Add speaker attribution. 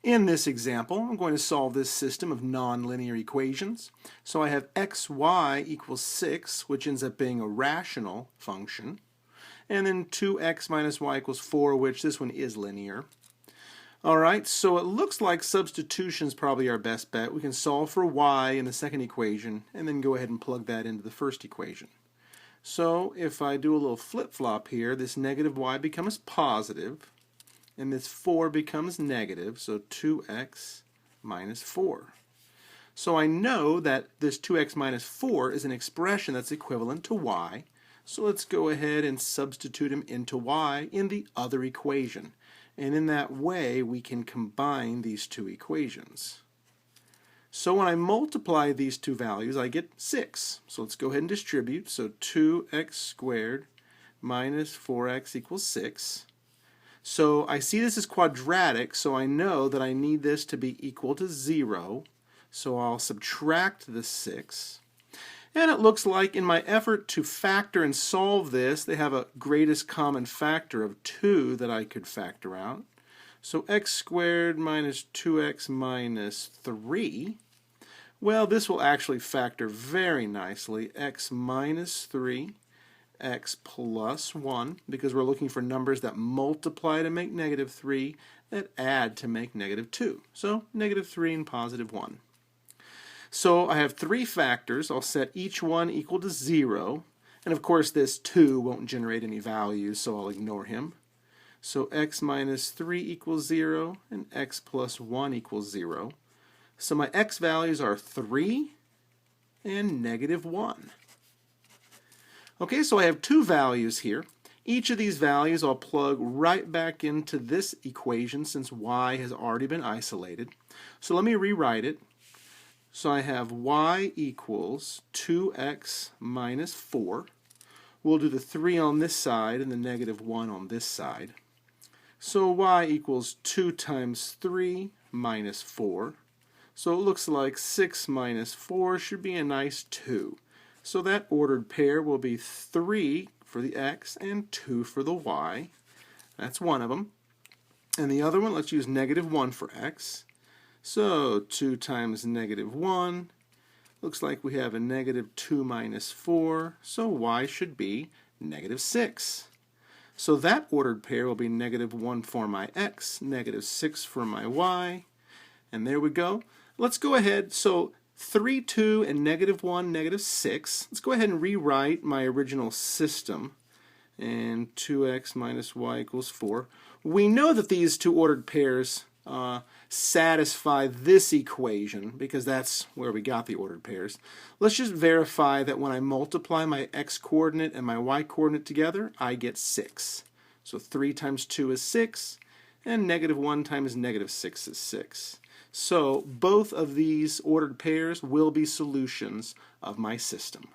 Speaker 1: In this example, I'm going to solve this system of nonlinear equations. So I have xy equals 6, which ends up being a rational function, and then 2x minus y equals 4, which this one is linear. Alright, so it looks like substitution is probably our best bet. We can solve for y in the second equation, and then go ahead and plug that into the first equation. So if I do a little flip-flop here, this negative y becomes positive, and this 4 becomes negative, so 2x minus 4. So I know that this 2x minus 4 is an expression that's equivalent to y, so let's go ahead and substitute them into y in the other equation. And in that way, we can combine these two equations. So when I multiply these two values, I get 6. So let's go ahead and distribute. So 2x squared minus 4x equals 6. So I see this is quadratic, so I know that I need this to be equal to 0. So I'll subtract the 6. And it looks like in my effort to factor and solve this, they have a greatest common factor of 2 that I could factor out. So x squared minus 2x minus 3. Well, this will actually factor very nicely. X minus 3. X plus 1, because we're looking for numbers that multiply to make negative 3, that add to make negative 2. So negative 3 and positive 1. So I have three factors. I'll set each one equal to 0. And of course this 2 won't generate any values, so I'll ignore him. So x minus 3 equals 0, and x plus 1 equals 0. So my x values are 3 and negative 1. Okay, so I have two values here. Each of these values I'll plug right back into this equation since y has already been isolated. So let me rewrite it. So I have y equals 2x minus 4. We'll do the 3 on this side and the negative 1 on this side. So y equals 2 times 3 minus 4. So it looks like 6 minus 4 should be a nice 2. So that ordered pair will be 3 for the x and 2 for the y. That's one of them. And the other one, let's use negative 1 for x. So 2 times negative 1. Looks like we have a negative 2 minus 4. So y should be negative 6. So that ordered pair will be negative 1 for my x, negative 6 for my y. And there we go. Let's go ahead. So 3, 2, and negative 1, negative 6. Let's go ahead and rewrite my original system. And 2x minus y equals 4. We know that these two ordered pairs satisfy this equation because that's where we got the ordered pairs. Let's just verify that when I multiply my x-coordinate and my y-coordinate together, I get 6. So 3 times 2 is 6, and negative 1 times negative 6 is 6. So both of these ordered pairs will be solutions of my system.